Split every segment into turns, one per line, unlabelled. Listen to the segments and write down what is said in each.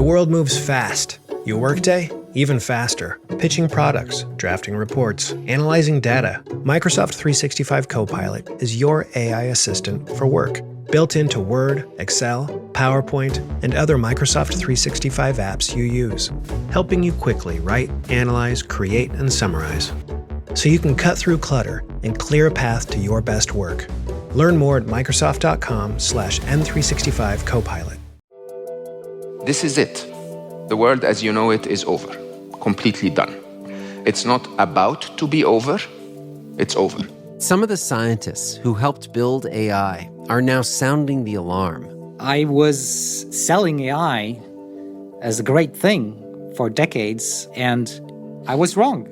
world moves fast. Your workday, even faster. Pitching products, drafting reports, analyzing data. Microsoft 365 Copilot is your AI assistant for work. Built into Word, Excel, PowerPoint, and other Microsoft 365 apps you use. Helping you quickly write, analyze, create, and summarize. So you can cut through clutter and clear a path to your best work. Learn more at Microsoft.com/M365 Copilot.
This is it. The world as you know it is over. Completely done. It's not about to be over. It's over.
Some of the scientists who helped build AI are now sounding the alarm.
I was selling AI as a great thing for decades, and I was wrong.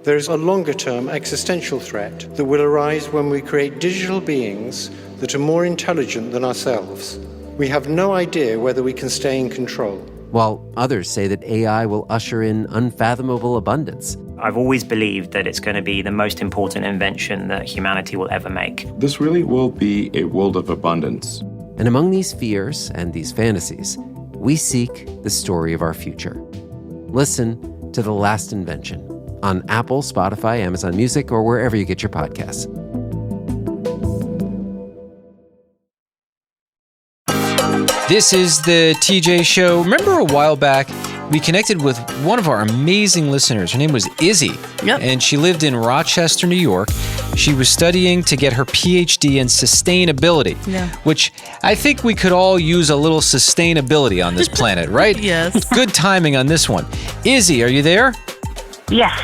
There's a longer-term existential threat that will arise when we create digital beings that are more intelligent than ourselves. We have no idea whether we can stay in control.
While others say that AI will usher in unfathomable abundance.
I've always believed that it's going to be the most important invention that humanity will ever make.
This really will be a world of abundance.
And among these fears and these fantasies, we seek the story of our future. Listen to The Last Invention on Apple, Spotify, Amazon Music, or wherever you get your podcasts.
This is the TJ Show. Remember a while back, we connected with one of our amazing listeners. Her name was Izzy.
Yep.
And she lived in Rochester, New York. She was studying to get her PhD in sustainability, which I think we could all use a little sustainability on this planet, right?
Yes.
Good timing on this one. Izzy, are you there?
Yes.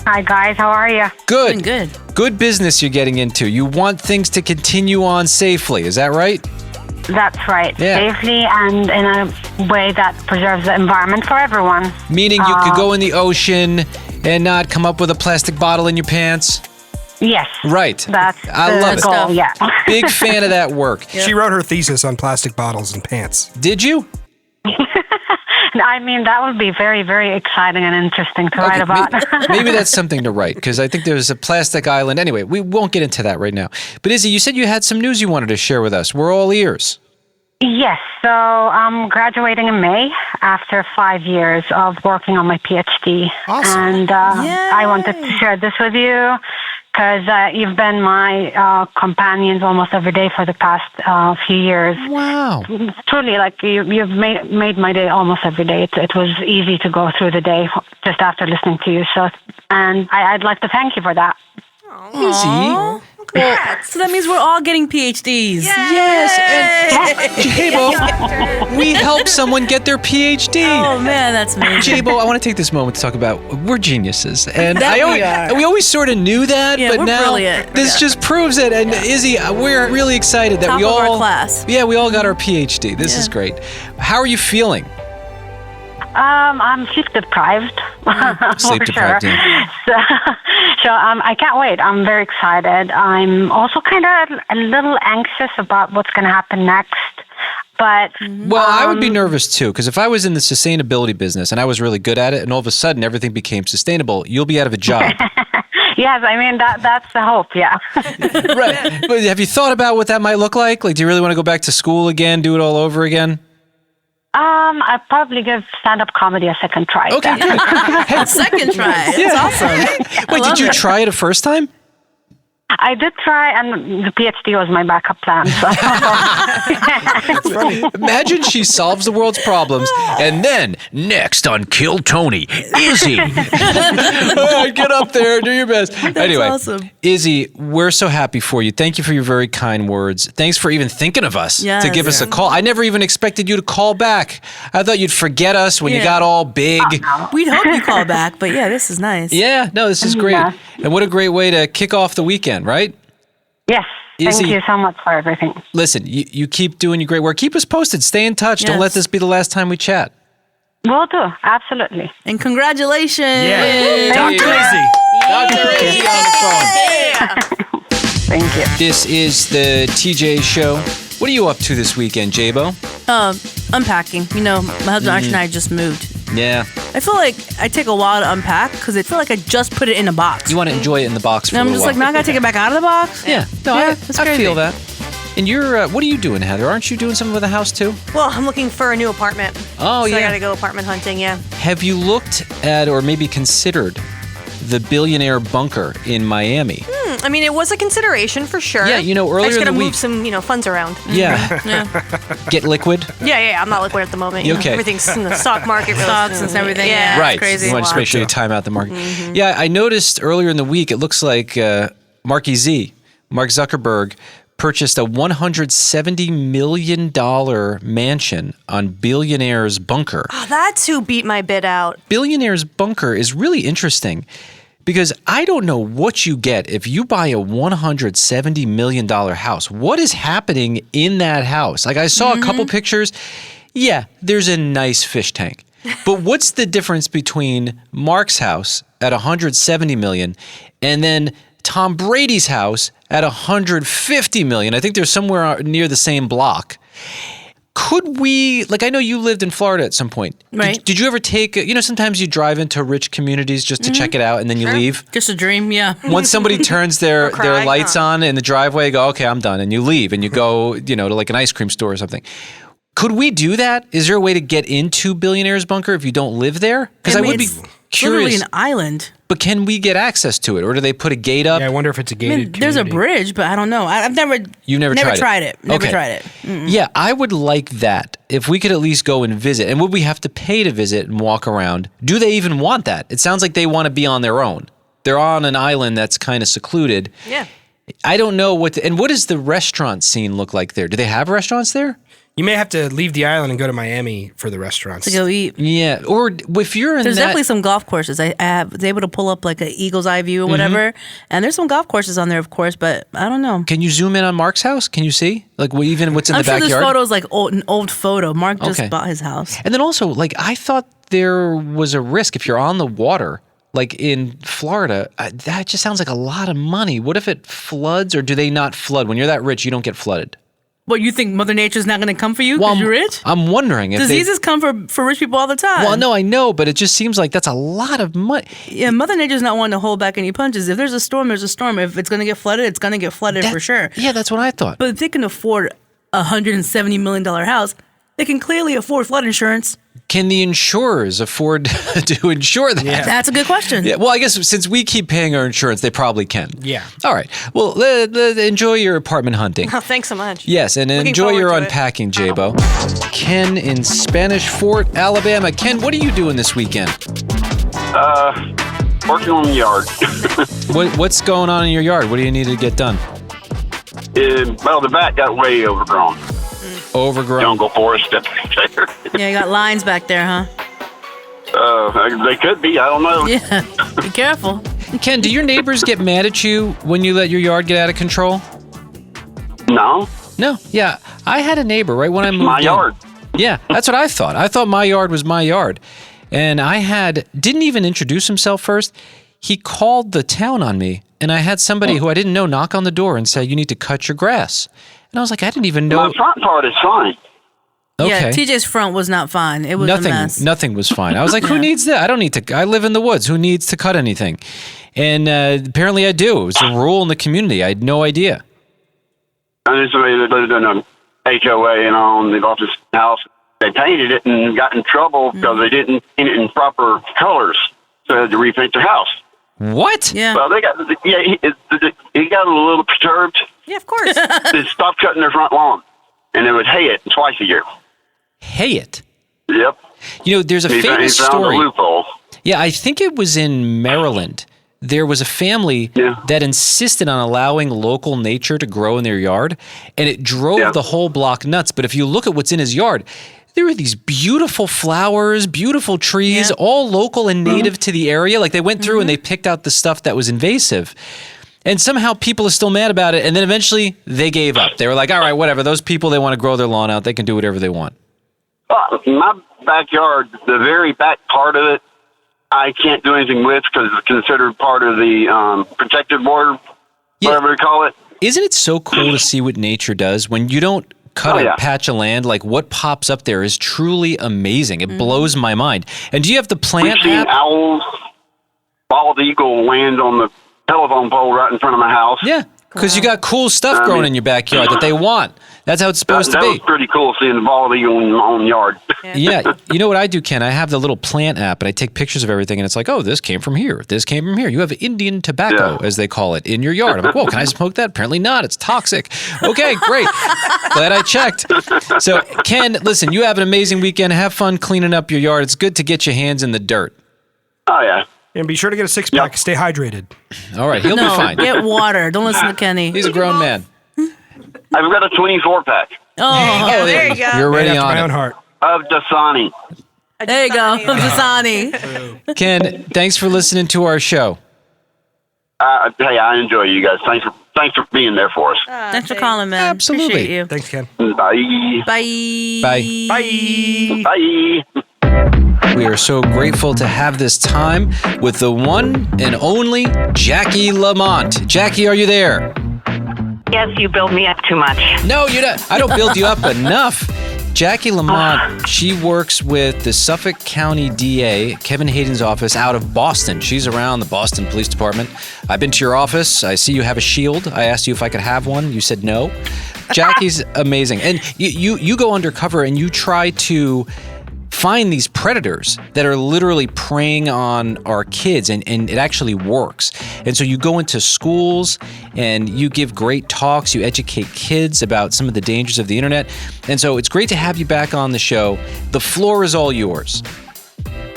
Hi, guys. How are you?
Good.
Good.
Good business you're getting into. You want things to continue on safely. Is that right?
That's right.
Yeah.
Safely and in a way that preserves the environment for everyone.
Meaning you could go in the ocean and not come up with a plastic bottle in your pants?
Yes.
Right.
That's
I love
the
it.
goal, yeah.
Big fan of that work.
Yep.
She wrote her thesis on plastic bottles and pants.
Did you?
I mean, that would be very, very exciting and interesting to write about.
Maybe that's something to write, because I think there's a plastic island. Anyway, we won't get into that right now. But Izzy, you said you had some news you wanted to share with us. We're all ears.
Yes. So I'm graduating in May after 5 years of working on my PhD.
Awesome.
And I wanted to share this with you because you've been my companions almost every day for the past few years.
Wow.
It's truly, like, you've made my day almost every day. It was easy to go through the day just after listening to you. So, and I'd like to thank you for that.
Izzy.
Congrats. So that means we're all getting PhDs.
Yes. And Jabo, we helped someone get their PhD.
Oh, man, that's amazing.
Jabo, I want to take this moment to talk about we're geniuses. And
That
we always sort of knew that,
Yeah,
but
we're
now
brilliant.
this just proves it. And Izzy, we're really excited that
Top
we
of
all
our class.
Yeah, we all got our PhD. This is great. How are you feeling?
I'm sleep deprived.
Sleep
for
deprived,
sure.
yeah.
So I can't wait. I'm very excited. I'm also kind of a little anxious about what's going to happen next. But
Well, I would be nervous too, because if I was in the sustainability business and I was really good at it, and all of a sudden everything became sustainable, you'll be out of a job.
yes, I mean that's the hope. Yeah.
Right. But have you thought about what that might look like? Like, do you really want to go back to school again, do it all over again?
I'd probably give stand-up comedy a second try.
Okay, good.
A second try. That's awesome.
Wait, did you try it a first time?
I did try, and the PhD was my backup plan. So.
Imagine she solves the world's problems, and then next on Kill Tony, Izzy. All right, get up there, do your best. Anyway,
awesome.
Izzy, we're so happy for you. Thank you for your very kind words. Thanks for even thinking of us to give us a call. I never even expected you to call back. I thought you'd forget us when you got all big.
We'd hope you call back, but yeah, this is nice.
Yeah, no, this is great.
Yeah.
And what a great way to kick off the weekend, right?
Yes.
Izzy,
thank you so much for everything.
Listen, you keep doing your great work. Keep us posted. Stay in touch. Don't let this be the last time we chat.
Will do. Absolutely.
And congratulations.
Yeah.
Thank
Dr.
you.
Izzy. Dr. Izzy on the phone.
Thank you.
This is the TJ Show. What are you up to this weekend, Jabo?
Unpacking. You know, my husband Archie and I just moved.
Yeah.
I feel like I take a while to unpack because I feel like I just put it in a box.
You want to enjoy it in the box for
And
a
I'm
little
just like,
while.
now I got to take it back out of the box?
Yeah. No,
Yeah,
I
it's crazy.
feel that. And you're, what are you doing, Heather? Aren't you doing something with a house too?
Well, I'm looking for a new apartment.
Oh,
so
yeah.
I gotta go apartment hunting, yeah.
Have you looked at or maybe considered the billionaire bunker in Miami?
I mean, it was a consideration for sure.
Yeah, earlier
I just
in
gotta
the
move
week.
some, funds around.
Yeah.
Yeah.
Get liquid?
Yeah, I'm not liquid at the moment.
Okay.
Everything's in the stock market.
Stocks and everything. Yeah,
Right.
it's crazy.
You want to just make sure you time out the market. Yeah, I noticed earlier in the week, it looks like Mark Zuckerberg, purchased a $170 million mansion on Billionaire's Bunker.
Oh, that's who beat my bid out.
Billionaire's Bunker is really interesting because I don't know what you get if you buy a $170 million house. What is happening in that house? Like I saw a couple pictures. Yeah, there's a nice fish tank. But what's the difference between Mark's house at $170 million and then Tom Brady's house at $150 million? I think they're somewhere near the same block. Could we, I know you lived in Florida at some point.
Right.
Did you ever take, sometimes you drive into rich communities just to check it out and then you leave?
Just a dream, yeah.
Once somebody turns their lights on in the driveway, you go, okay, I'm done. And you leave and you go, to an ice cream store or something. Could we do that? Is there a way to get into Billionaire's Bunker if you don't live there? Because I would be curious.
Literally an island.
But can we get access to it, or do they put a gate up?
Yeah, I wonder if it's a gated
There's a
community.
bridge, but I don't know. I've never.
You've never
tried it. Never
Okay.
tried it. Mm-mm.
Yeah, I would like that. If we could at least go and visit. And would we have to pay to visit and walk around? Do they even want that? It sounds like they want to be on their own. They're on an island that's kind of secluded.
Yeah.
I don't know what does the restaurant scene look like there? Do they have restaurants there?
You may have to leave the island and go to Miami for the restaurants.
To go eat.
Yeah, or if you're in
There's
that...
definitely some golf courses. I was able to pull up like an eagle's eye view or whatever. And there's some golf courses on there, of course, but I don't know.
Can you zoom in on Mark's house? Can you see? Even what's in
I'm
the
sure
backyard?
this photo's like an old photo. Mark just
Okay.
bought his house.
And then also, I thought there was a risk if you're on the water, like in Florida. That just sounds like a lot of money. What if it floods, or do they not flood? When you're that rich, you don't get flooded.
What, you think Mother Nature's not going to come for you because you're rich?
I'm wondering if
Diseases come for rich people all the time.
Well, no, I know, but it just seems like that's a lot of money.
Yeah, Mother Nature's not wanting to hold back any punches. If there's a storm, there's a storm. If it's going to get flooded, it's going to get flooded for sure.
Yeah, that's what I thought.
But if they can afford a $170 million house, they can clearly afford flood insurance.
Can the insurers afford to insure that?
Yeah.
That's a good question.
Yeah, well, I guess since we keep paying our insurance, they probably can.
Yeah.
All right. Well, enjoy your apartment hunting.
Oh, thanks so much.
Yes, and
Looking
enjoy your
forward to it.
unpacking, Jabo. Ken in Spanish Fort, Alabama. Ken, what are you doing this weekend?
Working on the yard.
What's going on in your yard? What do you need to get done?
Well, the back got way overgrown.
Overgrown?
Jungle forest up there.
Yeah, you got lines back there, huh?
They could be. I don't know.
Yeah. Be careful.
Ken, do your neighbors get mad at you when you let your yard get out of control?
No.
No. Yeah. I had a neighbor right when I moved
My
in.
yard.
Yeah, that's what I thought. I thought my yard was my yard. And didn't even introduce himself first. He called the town on me, and I had somebody who I didn't know knock on the door and say, you need to cut your grass. And I was like, I didn't even know.
My front part is fine.
Okay.
Yeah, TJ's front was not fine. It was a mess.
Nothing was fine. I was like, who needs that? I don't need to. I live in the woods. Who needs to cut anything? And apparently I do. It was a rule in the community. I had no idea.
I knew somebody that lived in an HOA and on the office house. They painted it and got in trouble because they didn't paint it in proper colors. So they had to repaint their house.
What?
Yeah.
Well, he got a little perturbed.
Yeah, of course.
They stopped cutting their front lawn, and they would hay it twice a year.
Hay it?
Yep.
There's a
He
famous
found
story.
a loophole.
Yeah, I think it was in Maryland. There was a family that insisted on allowing local nature to grow in their yard, and it drove the whole block nuts. But if you look at what's in his yard, there were these beautiful flowers, beautiful trees, all local and native to the area. Like they went through and they picked out the stuff that was invasive. And somehow people are still mad about it. And then eventually they gave up. They were like, all right, whatever. Those people, they want to grow their lawn out. They can do whatever they want.
My backyard, the very back part of it, I can't do anything with because it's considered part of the protected border, whatever you call it.
Isn't it so cool to see what nature does when you don't cut a patch of land? Like what pops up there is truly amazing. It blows my mind. And do you have the plant
We've seen owls, bald eagle land on the telephone pole right in front of my house.
Yeah. Because you got cool stuff growing in your backyard that they want. That's how it's supposed to
That
be.
was pretty cool seeing the bald eagle in my own yard.
Yeah, you know what I do, Ken? I have the little plant app, and I take pictures of everything, and it's like, oh, this came from here. This came from here. You have Indian tobacco, as they call it, in your yard. I'm like, whoa, can I smoke that? Apparently not. It's toxic. Okay, great. Glad I checked. So, Ken, listen, you have an amazing weekend. Have fun cleaning up your yard. It's good to get your hands in the dirt.
Oh, yeah.
And be sure to get a six-pack. Stay hydrated.
All right, he'll be fine.
Get water. Don't listen to Kenny.
He's a grown man.
I've got a 24-pack.
Oh, there you go.
You're already on
my
it.
own heart.
Of Dasani.
There you go. Dasani.
Ken, thanks for listening to our show.
Hey, I enjoy you guys. Thanks for being there for us.
Thanks for calling, man.
Absolutely.
Appreciate you.
Thanks, Ken.
Bye.
Bye.
Bye.
Bye.
We are so grateful to have this time with the one and only Jackie Lamont. Jackie, are you there?
Yes, you build me up too much.
No, you don't. I don't build you up enough. Jackie Lamont, she works with the Suffolk County DA, Kevin Hayden's office, out of Boston. She's around the Boston Police Department. I've been to your office. I see you have a shield. I asked you if I could have one. You said no. Jackie's amazing. And you go undercover and you try to find these predators that are literally preying on our kids, and it actually works. And so you go into schools and you give great talks, you educate kids about some of the dangers of the internet. And so it's great to have you back on the show. The floor is all yours.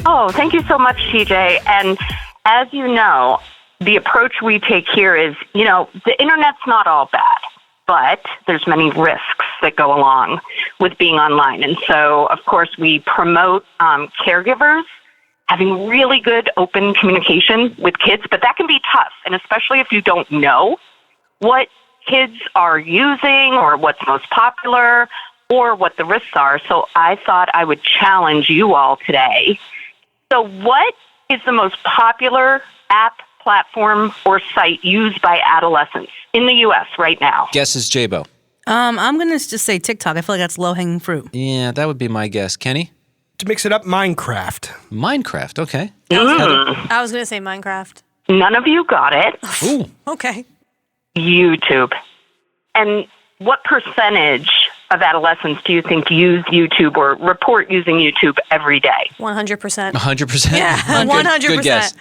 Oh, thank you so much, TJ. And as you know, the approach we take here is, the internet's not all bad, but there's many risks that go along with being online. And so, of course, we promote caregivers having really good open communication with kids, but that can be tough, and especially if you don't know what kids are using or what's most popular or what the risks are. So I thought I would challenge you all today. So what is the most popular app, platform, or site used by adolescents in the U.S. right now?
Guess is J-Bo.
I'm going to just say TikTok. I feel like that's low-hanging fruit.
Yeah, that would be my guess. Kenny?
To mix it up, Minecraft.
Minecraft, okay.
I was going to say Minecraft.
None of you got it.
Ooh.
Okay.
YouTube. And what percentage of adolescents do you think use YouTube or report using YouTube every day?
100%.
100%?
Yeah, 100%.
Good guess.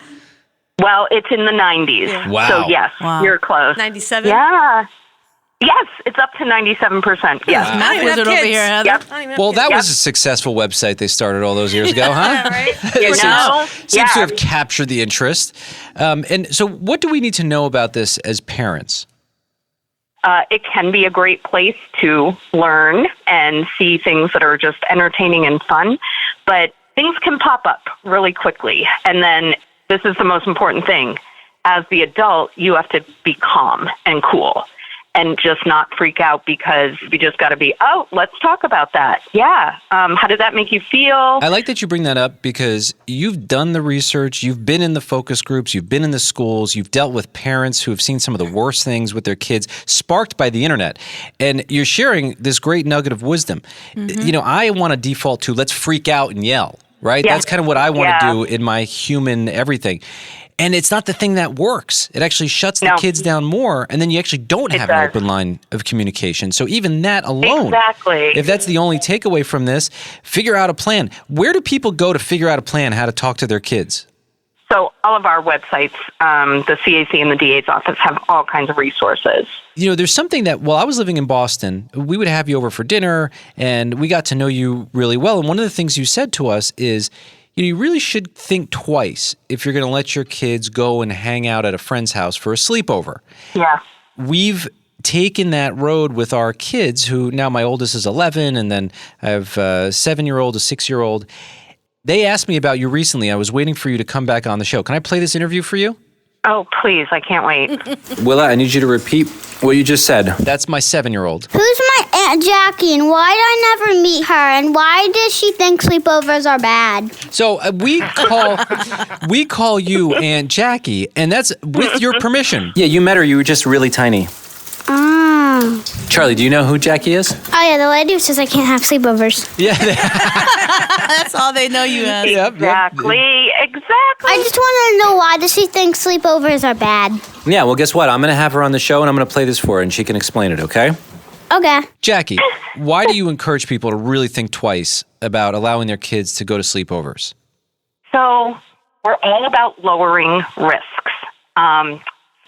Well, it's in the 90s.
Yeah.
Wow.
So, yes, you're close.
97?
Yeah. Yes, it's up to 97%. Yes.
Wow. Math wizard over here, Heather.
Yep.
Well, that was a successful website they started all those years ago, huh?
Right?
Seems to have captured the interest. And so what do we need to know about this as parents?
It can be a great place to learn and see things that are just entertaining and fun, but things can pop up really quickly. And then this is the most important thing. As the adult, you have to be calm and cool and just not freak out, because you just got to be, let's talk about that. Yeah. How did that make you feel?
I like that you bring that up, because you've done the research, you've been in the focus groups, you've been in the schools, you've dealt with parents who have seen some of the worst things with their kids sparked by the internet. And you're sharing this great nugget of wisdom. Mm-hmm. I want to default to let's freak out and yell, right?
Yeah.
That's kind of what I want to do in my human everything. And it's not the thing that works. It actually shuts the kids down more, and then you actually don't have an open line of communication. So even that alone, if that's the only takeaway from this, figure out a plan. Where do people go to figure out a plan how to talk to their kids?
So all of our websites, the CAC and the DA's office, have all kinds of resources.
There's something that, while I was living in Boston, we would have you over for dinner, and we got to know you really well. And one of the things you said to us is, you really should think twice if you're going to let your kids go and hang out at a friend's house for a sleepover.
Yeah.
We've taken that road with our kids, who now my oldest is 11, and then I have a 7-year-old, a 6-year-old. They asked me about you recently. I was waiting for you to come back on the show. Can I play this interview for you?
Oh, please. I can't wait.
Willa, I need you to repeat what you just said. That's my 7-year-old.
Who's my Aunt Jackie, and why did I never meet her, and why does she think sleepovers are bad?
So we call you Aunt Jackie, and that's with your permission. Yeah, you met her. You were just really tiny. Charlie, do you know who Jackie is?
Oh, yeah, the lady who says I can't have sleepovers.
Yeah.
That's all they know you as.
Exactly. Exactly.
I just want to know, why does she think sleepovers are bad?
Yeah, well, guess what? I'm going to have her on the show, and I'm going to play this for her, and she can explain it, okay?
Okay.
Jackie, why do you encourage people to really think twice about allowing their kids to go to sleepovers?
So we're all about lowering risks.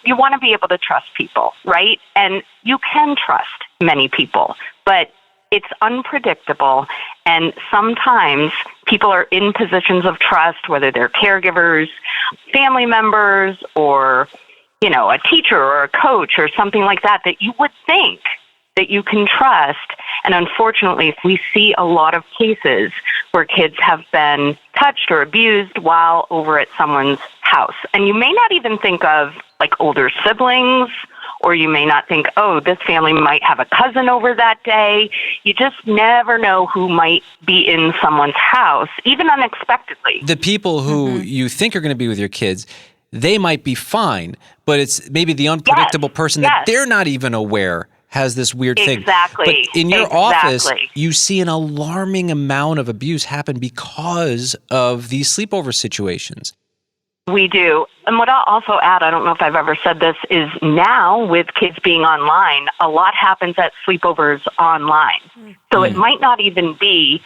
You want to be able to trust people, right? And you can trust many people, but it's unpredictable. And sometimes people are in positions of trust, whether they're caregivers, family members, or, a teacher or a coach or something like that you would think that you can trust. And unfortunately, we see a lot of cases where kids have been touched or abused while over at someone's house. And you may not even think of older siblings, or you may not think, oh, this family might have a cousin over that day. You just never know who might be in someone's house, even unexpectedly.
The people who you think are going to be with your kids, they might be fine, but it's maybe the unpredictable person that they're not even aware has this weird thing.
Exactly.
But in your office, you see an alarming amount of abuse happen because of these sleepover situations.
We do. And what I'll also add, I don't know if I've ever said this, is now with kids being online, a lot happens at sleepovers online. So it might not even be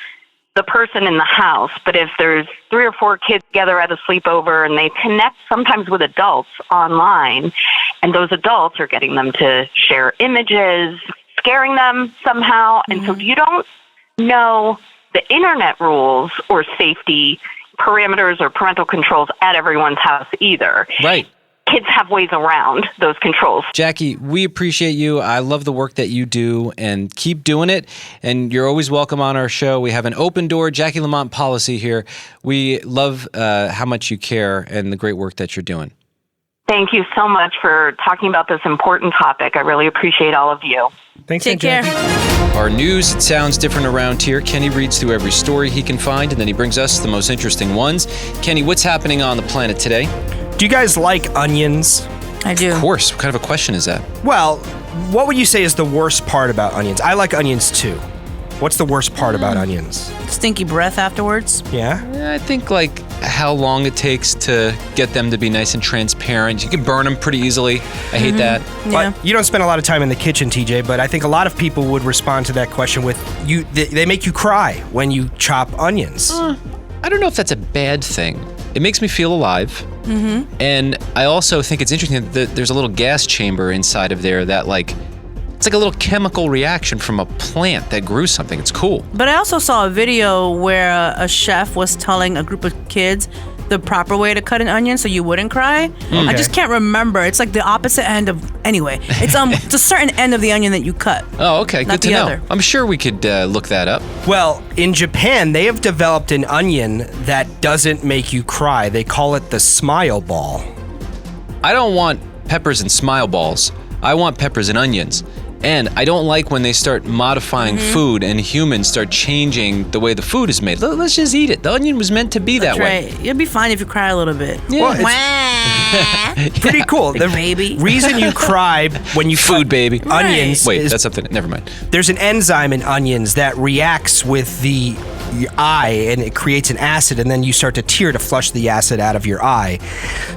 the person in the house, but if there's 3 or 4 kids together at a sleepover and they connect sometimes with adults online, and those adults are getting them to share images, scaring them somehow. And so you don't know the internet rules or safety parameters or parental controls at everyone's house either.
Right.
Kids have ways around those controls.
Jackie, we appreciate you. I love the work that you do, and keep doing it. And you're always welcome on our show. We have an open door Jackie Lamont policy here. We love how much you care and the great work that you're doing.
Thank you so much for talking about this important topic. I really appreciate all of you.
Thanks,
Take care.
Our news, it sounds different around here. Kenny reads through every story he can find, and then he brings us the most interesting ones. Kenny, what's happening on the planet today?
Do you guys like onions?
I do.
Of course. What kind of a question is that?
Well, what would you say is the worst part about onions? I like onions too. What's the worst part about onions?
Stinky breath afterwards.
Yeah?
I think how long it takes to get them to be nice and transparent. You can burn them pretty easily. I hate that.
Yeah.
But you don't spend a lot of time in the kitchen, TJ, but I think a lot of people would respond to that question with, they make you cry when you chop onions.
I don't know if that's a bad thing. It makes me feel alive. And I also think it's interesting that there's a little gas chamber inside of there that it's like a little chemical reaction from a plant that grew something. It's cool.
But I also saw a video where a chef was telling a group of kids the proper way to cut an onion so you wouldn't cry.
Okay.
I just can't remember. It's like the opposite end of... Anyway, it's it's a certain end of the onion that you cut.
Oh, okay.
Not
Good to
the
know.
other.
I'm sure we could look that up.
Well, in Japan, they have developed an onion that doesn't make you cry. They call it the smile ball.
I don't want peppers and smile balls. I want peppers and onions. And I don't like when they start modifying food and humans start changing the way the food is made. Let's just eat it. The onion was meant to be that way.
You'll be fine if you cry a little bit.
Yeah.
Well, it's pretty cool. The
baby.
reason you cry when you
Food baby.
onions
Wait,
is
that's something. Never mind.
there's an enzyme in onions that reacts with the eye and it creates an acid, and then you start to tear to flush the acid out of your eye.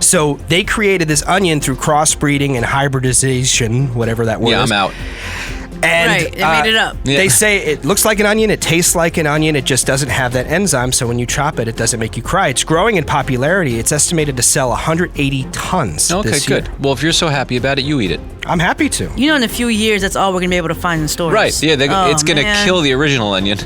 So they created this onion through crossbreeding and hybridization, whatever that word
Yeah,
is.
I'm out.
And
Right, they made it up.
Yeah.
They say it looks like an onion, it tastes like an onion, it just doesn't have that enzyme, so when you chop it, it doesn't make you cry. It's growing in popularity. It's estimated to sell 180 tons
Okay,
this year.
good. Well, if you're so happy about it, you eat it.
I'm happy to.
You know, in a few years, that's all we're going to be able to find in stores.
Right. Yeah, it's going to
man.
kill the original onion.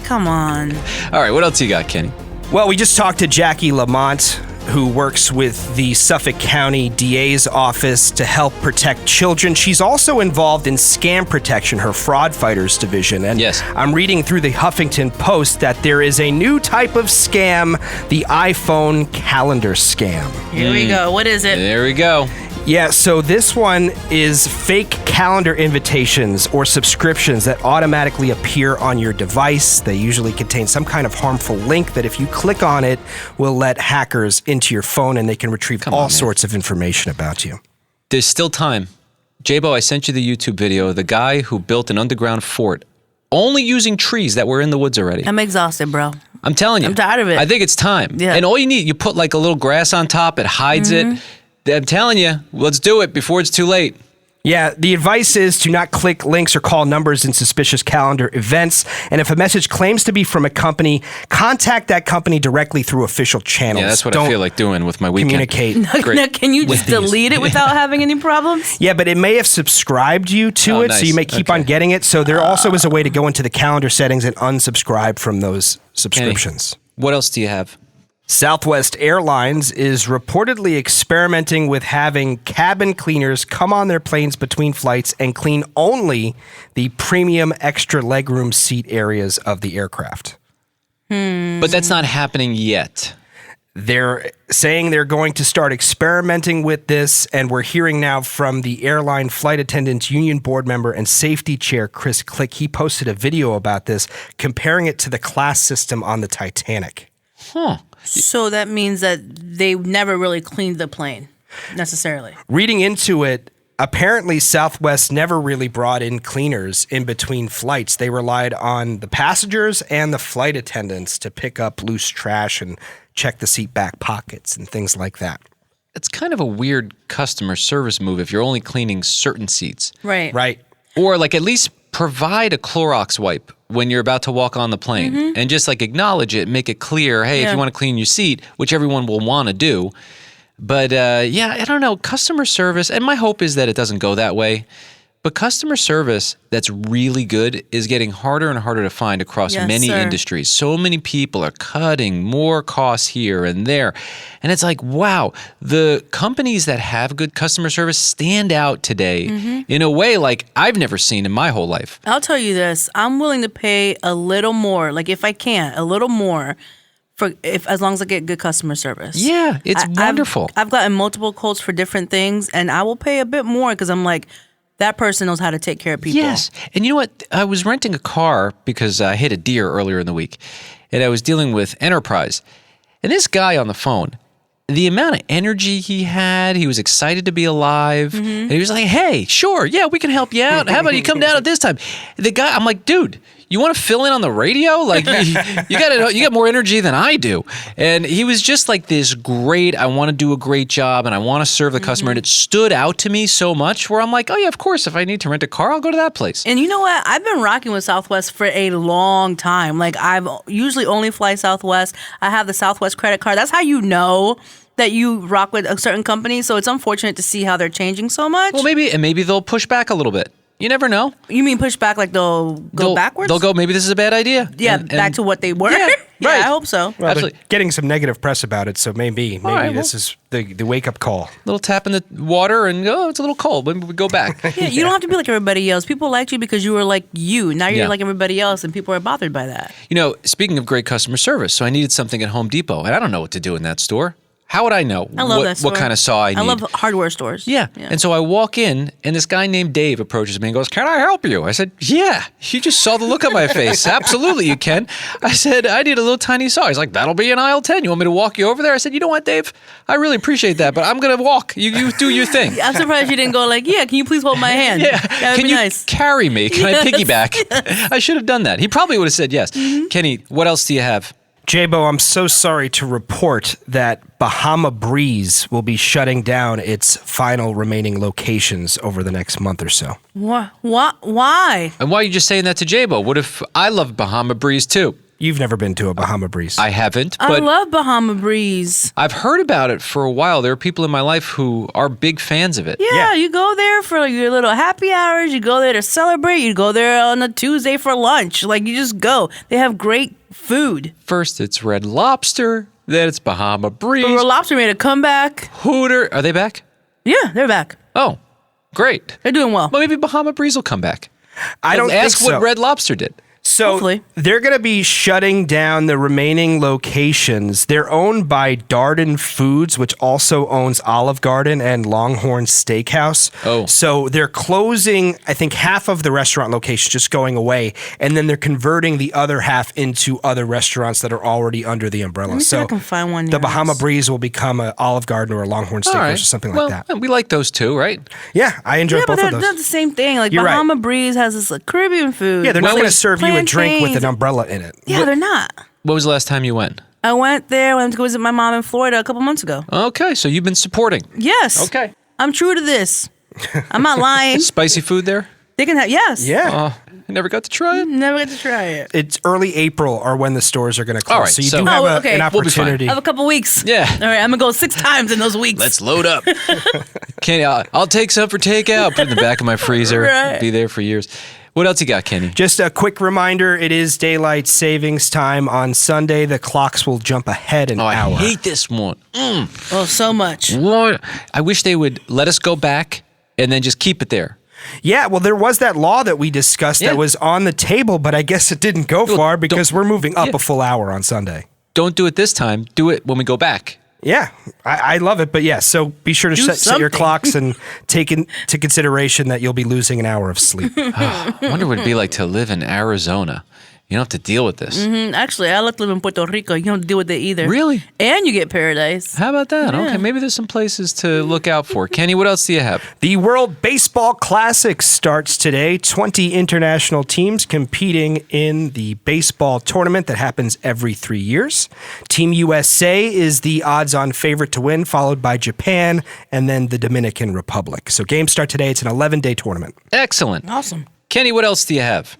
Come on.
All right, what else you got, Kenny?
Well, we just talked to Jackie Lamont, who works with the Suffolk County DA's office to help protect children. She's also involved in scam protection, her fraud fighters division. And
yes.
I'm reading through the Huffington Post that there is a new type of scam, the iPhone calendar scam.
Here we go. What is it?
There we go.
Yeah, so this one is fake calendar invitations or subscriptions that automatically appear on your device. They usually contain some kind of harmful link that if you click on it will let hackers into your phone and they can retrieve all sorts of information about you.
There's still time. J-Bo, I sent you the YouTube video of the guy who built an underground fort only using trees that were in the woods already.
I'm exhausted, bro.
I'm telling you.
I'm tired of it.
I think it's time.
Yeah.
And all you need, you put like a little grass on top, it hides it. I'm telling you, let's do it before it's too late.
Yeah, the advice is to not click links or call numbers in suspicious calendar events. And if a message claims to be from a company, contact that company directly through official channels.
Yeah, that's what
Don't
I feel like doing with my weekend.
communicate.
Now, can you just delete it without having any problems?
Yeah, but it may have subscribed you to it, so
nice.
you may keep on getting it. So there also is a way to go into the calendar settings and unsubscribe from those subscriptions.
What else do you have?
Southwest Airlines is reportedly experimenting with having cabin cleaners come on their planes between flights and clean only the premium extra legroom seat areas of the aircraft.
But that's not happening yet.
They're saying they're going to start experimenting with this, and we're hearing now from the Airline Flight Attendants Union board member and safety chair, Chris Click. He posted a video about this, comparing it to the class system on the Titanic.
Huh.
So that means that they never really cleaned the plane, necessarily.
Reading into it, apparently Southwest never really brought in cleaners in between flights. They relied on the passengers and the flight attendants to pick up loose trash and check the seat back pockets and things like that.
It's kind of a weird customer service move if you're only cleaning certain seats.
Right.
Right.
Or like at least provide a Clorox wipe when you're about to walk on the plane and just like acknowledge it, make it clear, hey, if you want to clean your seat, which everyone will want to do. But yeah, I don't know, customer service, and my hope is that it doesn't go that way. But customer service that's really good is getting harder and harder to find across many industries. So many people are cutting more costs here and there. And it's like, wow, the companies that have good customer service stand out today in a way like I've never seen in my whole life.
I'll tell you this. I'm willing to pay a little more, like if I can, a little more, as long as I get good customer service.
Yeah, it's wonderful.
I've gotten multiple quotes for different things, and I will pay a bit more because I'm like, that person knows how to take care of people.
Yes. And you know what? I was renting a car because I hit a deer earlier in the week, and I was dealing with Enterprise. And this guy on the phone, the amount of energy he had, he was excited to be alive. And he was like, hey, sure, yeah, we can help you out. How about you come down at this time? The guy, I'm like, dude, you want to fill in on the radio? Like, you got more energy than I do. And he was just like this great, I want to do a great job and I want to serve the customer. And it stood out to me so much where I'm like, oh yeah, of course, if I need to rent a car, I'll go to that place.
And you know what? I've been rocking with Southwest for a long time. Like, I've usually only fly Southwest. I have the Southwest credit card. That's how you know that you rock with a certain company. So it's unfortunate to see how they're changing so much.
Well, maybe they'll push back a little bit. You never know.
You mean push back like they'll go backwards?
They'll go, maybe this is a bad idea.
Yeah, back to what they were.
Yeah,
Yeah,
right.
I hope so.
Well,
Absolutely.
they're getting some negative press about it, so maybe this is the wake-up call.
Little tap in the water and, oh, it's a little cold. Maybe we go back.
Yeah, you don't have to be like everybody else. People liked you because you were like you. Now you're
Yeah.
like everybody else, and people are bothered by that.
You know, speaking of great customer service, so I needed something at Home Depot, and I don't know what to do in that store. How would I know
I love that store.
what kind of saw I need?
I love hardware stores.
Yeah. And so I walk in, and this guy named Dave approaches me and goes, can I help you? I said, yeah. You just saw the look on my face. Absolutely, you can. I said, I need a little tiny saw. He's like, that'll be in aisle 10. You want me to walk you over there? I said, you know what, Dave? I really appreciate that, but I'm going to walk. You do your thing.
I'm surprised you didn't go like, yeah, can you please hold my hand?
Yeah.
That would
Can
be
you
nice.
carry me? Can
Yes,
I piggyback? I should have done that. He probably would have said yes. Kenny, what else do you have?
J-Bo, I'm so sorry to report that Bahama Breeze will be shutting down its final remaining locations over the next month or so.
What? Why?
And why are you just saying that to J-Bo? What if I love Bahama Breeze too?
You've never been to a Bahama Breeze.
I haven't,
I
but
love Bahama Breeze.
I've heard about it for a while. There are people in my life who are big fans of it.
Yeah, you go there for like your little happy hours. You go there to celebrate. You go there on a Tuesday for lunch. Like, you just go. They have great food.
First it's Red Lobster, then it's Bahama Breeze.
But Red Lobster made a comeback.
Hooter. Are they back?
Yeah, they're back.
Oh, great.
They're doing well.
Well, maybe Bahama Breeze will come back.
I don't
ask
think so.
what Red Lobster did.
So
Hopefully.
they're going to be shutting down the remaining locations. They're owned by Darden Foods, which also owns Olive Garden and Longhorn Steakhouse.
Oh.
So they're closing, I think, half of the restaurant locations, just going away. And then they're converting the other half into other restaurants that are already under the umbrella.
Let me see
So
if I can find one.
the
near
Bahama
us.
Breeze will become an Olive Garden or a Longhorn Steakhouse
All right.
or something
Well,
like that.
we like those two, right?
Yeah, I enjoy
Yeah, but
both
they're
of those.
not the same thing. Like,
You're right.
Bahama Breeze has this like Caribbean food.
Yeah, they're not
with,
going to
like,
serve you a drink with
plantains.
an umbrella in it.
Yeah, they're not.
What was the last time you went?
I went there when I went to visit my mom in Florida a couple months ago.
Okay, so you've been supporting.
Yes.
Okay.
I'm true to this. I'm not lying.
Spicy food there?
They can have, yes.
Yeah.
I never got to try it.
Never get to try it.
It's early April or when the stores are going to close.
All right,
so you
so-
do have
okay.
an
We'll
be fine.
opportunity.
I have a couple weeks.
Yeah.
All right, I'm going to go 6 times in those weeks.
Let's load up. Kenny, I'll take some for takeout. Put it in the back of my freezer.
Right.
Be there for years. What else you got, Kenny?
Just a quick reminder, it is daylight savings time on Sunday. The clocks will jump ahead an hour.
I hate this one.
Oh, so much.
What? I wish they would let us go back and then just keep it there.
Yeah, well, there was that law that we discussed that was on the table, but I guess it didn't go far because we're moving up a full hour on Sunday.
Don't do it this time. Do it when we go back.
Yeah, I love it. But yeah, so be sure to set your clocks and take into consideration that you'll be losing an hour of sleep.
I wonder what it'd be like to live in Arizona. You don't have to deal with this.
Actually, I like to live in Puerto Rico. You don't have to deal with it either.
Really?
And you get paradise.
How about that?
Yeah.
Okay, maybe there's some places to look out for. Kenny, what else do you have?
The World Baseball Classic starts today. 20 international teams competing in the baseball tournament that happens every 3 years. Team USA is the odds-on favorite to win, followed by Japan and then the Dominican Republic. So games start today. It's an 11-day tournament.
Excellent.
Awesome.
Kenny, what else do you have?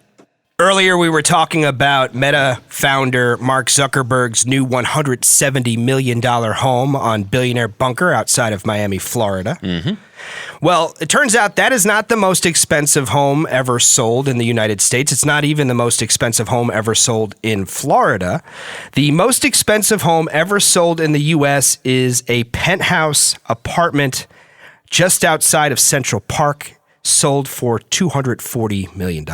Earlier, we were talking about Meta founder Mark Zuckerberg's new $170 million home on Billionaire Bunker outside of Miami, Florida. Well, it turns out that is not the most expensive home ever sold in the United States. It's not even the most expensive home ever sold in Florida. The most expensive home ever sold in the U.S. is a penthouse apartment just outside of Central Park, sold for $240 million.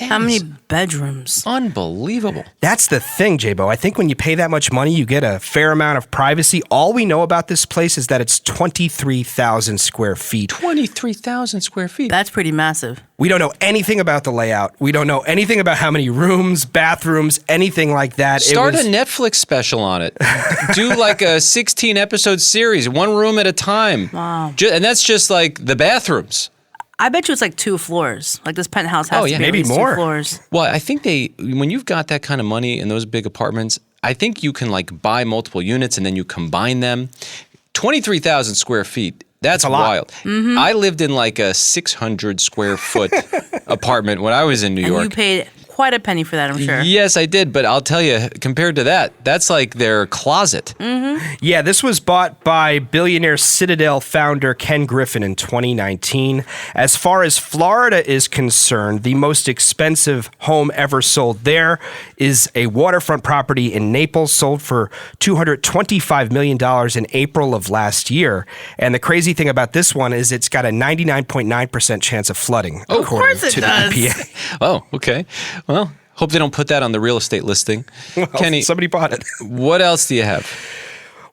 How many bedrooms?
Unbelievable.
That's the thing, J-Bo. I think when you pay that much money, you get a fair amount of privacy. All we know about this place is that it's 23,000 square feet.
23,000 square feet.
That's pretty massive.
We don't know anything about the layout. We don't know anything about how many rooms, bathrooms, anything like that.
Start a Netflix special on it. Do like a 16-episode series, one room at a time.
Wow.
And that's just like the bathrooms.
I bet you it's like 2 floors. Like this penthouse has to be
maybe
at least
more.
2 floors.
Well, I think when you've got that kind of money in those big apartments, I think you can like buy multiple units and then you combine them. 23,000 square feet. That's
a lot.
wild. I lived in like a 600 square foot apartment when I was in New York.
And you paid quite a penny for that, I'm sure.
Yes, I did. But I'll tell you, compared to that, that's like their closet.
Yeah, this was bought by billionaire Citadel founder Ken Griffin in 2019. As far as Florida is concerned, the most expensive home ever sold there is a waterfront property in Naples, sold for $225 million in April of last year. And the crazy thing about this one is it's got a 99.9% chance of flooding,
Of
according
course it
to
does.
the EPA.
Oh, okay. Well, hope they don't put that on the real estate listing.
Well,
Kenny,
somebody bought it.
What else do you have?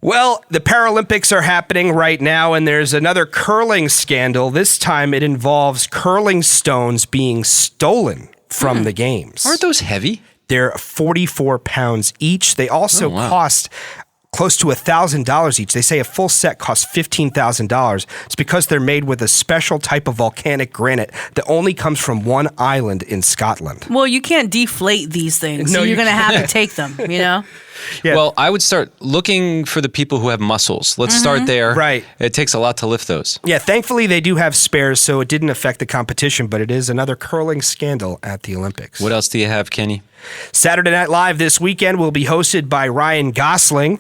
Well, the Paralympics are happening right now, and there's another curling scandal. This time it involves curling stones being stolen from the games.
Aren't those heavy?
They're 44 pounds each. They also
wow.
cost close to $1,000 each. They say a full set costs $15,000. It's because they're made with a special type of volcanic granite that only comes from one island in Scotland.
Well, you can't deflate these things.
No,
so
you
you're going to have
can't.
to take them, you know?
Yeah.
Well, I would start looking for the people who have muscles. Let's start there.
Right.
It takes a lot to lift those.
Yeah, thankfully they do have spares, so it didn't affect the competition, but it is another curling scandal at the Olympics.
What else do you have, Kenny?
Saturday Night Live this weekend will be hosted by Ryan Gosling,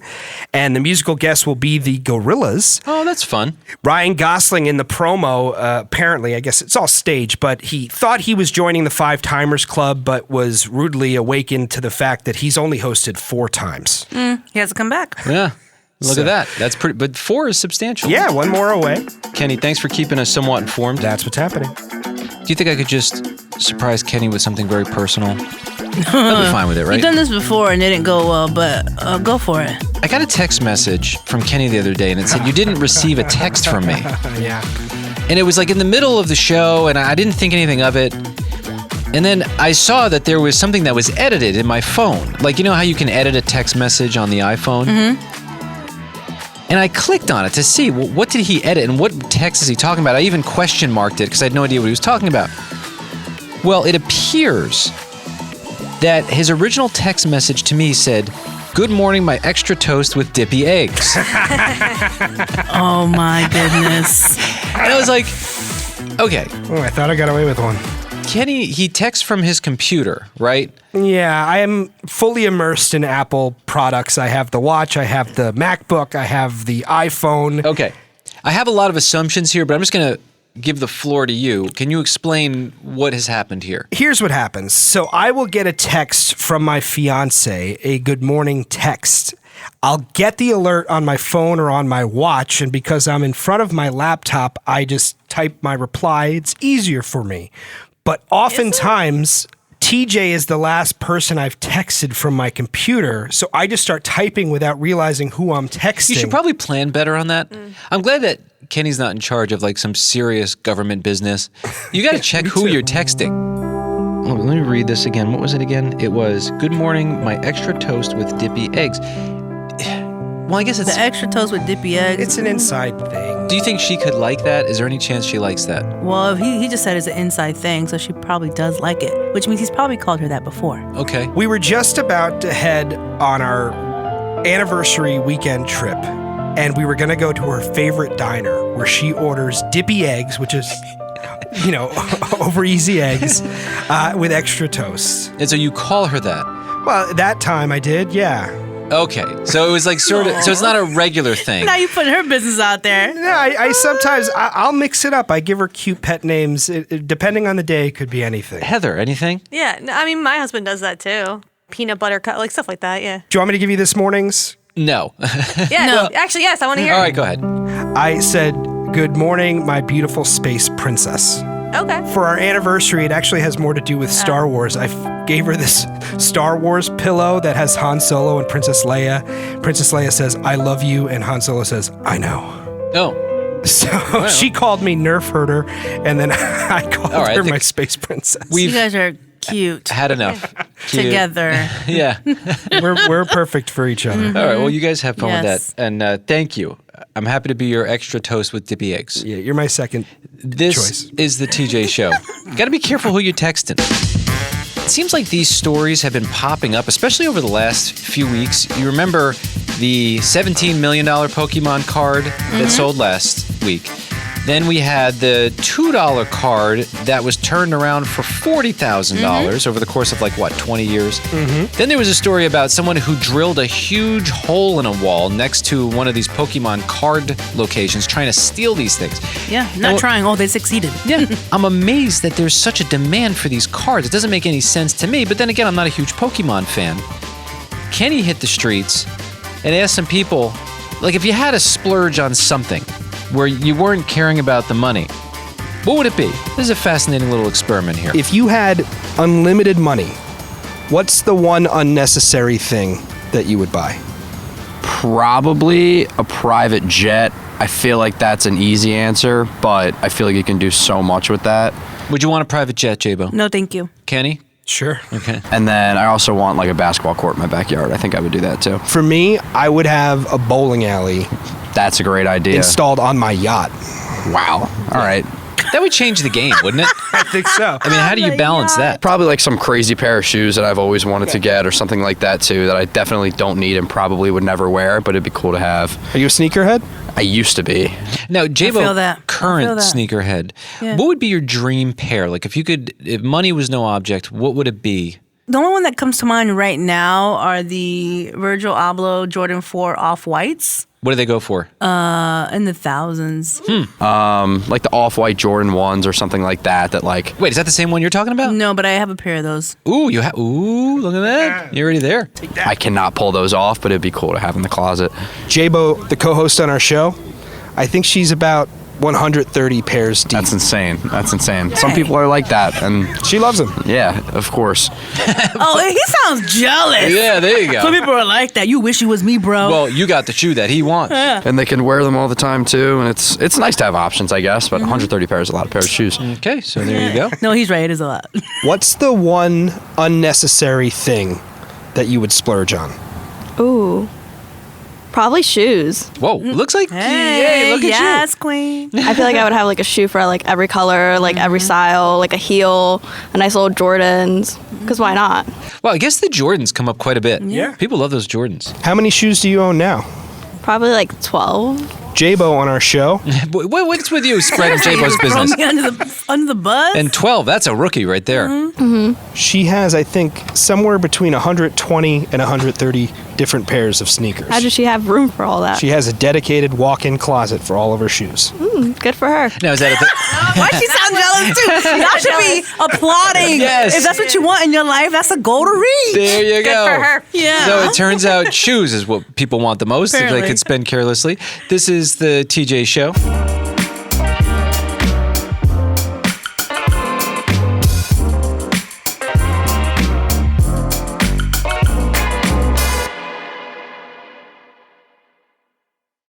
and the musical guest will be the Gorillaz.
Oh, that's fun.
Ryan Gosling in the promo, apparently, I guess it's all staged, but he thought he was joining the Five Timers Club, but was rudely awakened to the fact that he's only hosted 4 times.
He has to come back.
Yeah. Look
So-
at that. That's pretty, but 4 is substantial.
Yeah, one more away.
Kenny, thanks for keeping us somewhat informed.
That's what's happening.
Do you think I could just surprise Kenny with something very personal? He'll be fine with it, right?
You've done this before and it didn't go well, but go for it.
I got a text message from Kenny the other day, and it said, "You didn't receive a text from me."
Yeah.
And it was like in the middle of the show, and I didn't think anything of it. And then I saw that there was something that was edited in my phone. Like, you know how you can edit a text message on the iPhone? And I clicked on it to see, well, what did he edit and what text is he talking about? I even question marked it because I had no idea what he was talking about. Well, it appears that his original text message to me said, "Good morning, my extra toast with dippy eggs."
Oh my goodness.
And I was like, okay.
Oh, I thought I got away with one.
Kenny, he texts from his computer, right?
Yeah, I am fully immersed in Apple products. I have the watch, I have the MacBook, I have the iPhone.
Okay. I have a lot of assumptions here, but I'm just going to give the floor to you. Can you explain what has happened here?
Here's what happens. So I will get a text from my fiance, a good morning text. I'll get the alert on my phone or on my watch, and because I'm in front of my laptop, I just type my reply. It's easier for me. But oftentimes, TJ is the last person I've texted from my computer, so I just start typing without realizing who I'm texting.
You should probably plan better on that. I'm glad that Kenny's not in charge of like some serious government business. You got to check who you're texting. Oh, let me read this again. What was it again? It was, "Good morning, my extra toast with dippy eggs." Well, I guess it's...
The extra toast with dippy eggs.
It's an inside thing.
Do you think she could like that? Is there any chance she likes that?
Well, he just said it's an inside thing, so she probably does like it, which means he's probably called her that before.
Okay.
We were just about to head on our anniversary weekend trip, and we were going to go to her favorite diner where she orders dippy eggs, which is, you know, over easy eggs, with extra toast.
And so you call her that?
Well, that time I did, yeah.
Okay, so it was like sort of, so it's not a regular thing.
Now you put her business out there.
No, I sometimes, I'll mix it up. I give her cute pet names. Depending on the day, it could be anything.
Heather, anything?
Yeah, no, I mean, my husband does that too. Peanut butter cut, like stuff like that, yeah.
Do you want me to give you this morning's?
No.
Yeah, no. Actually, yes, I want to hear
All
it.
right, go ahead.
I said, "Good morning, my beautiful space princess."
Okay.
For our anniversary, it actually has more to do with Star Wars. I gave her this Star Wars pillow that has Han Solo and Princess Leia. Princess Leia says, "I love you," and Han Solo says, "I know."
Oh.
So she called me Nerf Herder, and then I called her my space princess.
You guys are cute.
Had enough. Cute.
Together.
Yeah.
We're perfect for each other.
All right, well, you guys have fun with
Yes.
that. And thank you. I'm happy to be your extra toast with dippy eggs.
Yeah, you're my second
This
choice.
is the TJ Show. Got to be careful who you're texting. It seems like these stories have been popping up, especially over the last few weeks. You remember the $17 million Pokemon card that sold last week. Then we had the $2 card that was turned around for $40,000 over the course of 20 years. Then there was a story about someone who drilled a huge hole in a wall next to one of these Pokemon card locations trying to steal these things.
Yeah, not trying. Oh, they succeeded.
Yeah, I'm amazed that there's such a demand for these cards. It doesn't make any sense to me, but then again, I'm not a huge Pokemon fan. Kenny hit the streets and asked some people, if you had to splurge on something where you weren't caring about the money, what would it be? This is a fascinating little experiment here.
If you had unlimited money, what's the one unnecessary thing that you would buy?
Probably a private jet. I feel like that's an easy answer, but I feel like you can do so much with that.
Would you want a private jet, J-Bo?
No, thank you.
Kenny?
Sure.
Okay.
And then I also want a basketball court in my backyard. I think I would do that too.
For me, I would have a bowling alley.
That's a great idea.
Installed on my yacht.
Wow. All right.
That would change the game, wouldn't it?
I think so.
I mean, how do you balance that?
Probably some crazy pair of shoes that I've always wanted to get or something like that too that I definitely don't need and probably would never wear, but it'd be cool to have.
Are you a sneakerhead?
I used to be.
Now,
I
J-Bo,
feel that.
current sneakerhead,
Yeah.
what would be your dream pair? If money was no object, what would it be?
The only one that comes to mind right now are the Virgil Abloh Jordan 4 Off-Whites.
What do they go for?
In the thousands.
Like the off-white Jordan 1s or something like that.
Wait, is that the same one you're talking about?
No, but I have a pair of those.
Ooh, look at that. You're already there.
I cannot pull those off, but it'd be cool to have in the closet.
J-Bo, the co-host on our show, I think she's about 130 pairs deep.
That's insane. Some people are like that, and
she loves them.
Yeah, of course.
Oh, he sounds jealous.
Yeah, there you go.
Some people are like that. You wish you was me, bro.
Well, you got the shoe that he wants.
Yeah.
And they can wear them all the time too, and it's nice to have options, I guess. But 130 pairs is a lot of pairs of shoes.
Okay, so there you go.
No, he's right. It is a lot.
What's the one unnecessary thing that you would splurge on?
Ooh.
Probably shoes.
Whoa, looks like
Hey,
look at
yes, queen.
I feel like I would have like a shoe for like every color, like every style, like a heel, a nice little Jordans. Because why not?
Well, I guess the Jordans come up quite a bit.
Yeah.
People love those Jordans.
How many shoes do you own now?
Probably like 12.
J-Bo on our show.
What's with you spreading J-Bo's business?
Throw me under the bus.
And 12, that's a rookie right there.
She has, I think, somewhere between 120 and 130 different pairs of sneakers.
How does she have room for all that?
She has a dedicated walk-in closet for all of her shoes.
Good for her.
Now, is that
Why she sound jealous too? Y'all should be applauding.
Yes.
If that's what you want in your life, that's a goal to reach.
There you go.
Good for her. Yeah.
So it turns out shoes is what people want the most if they
Apparently.
could spend carelessly. This is the TJ Show.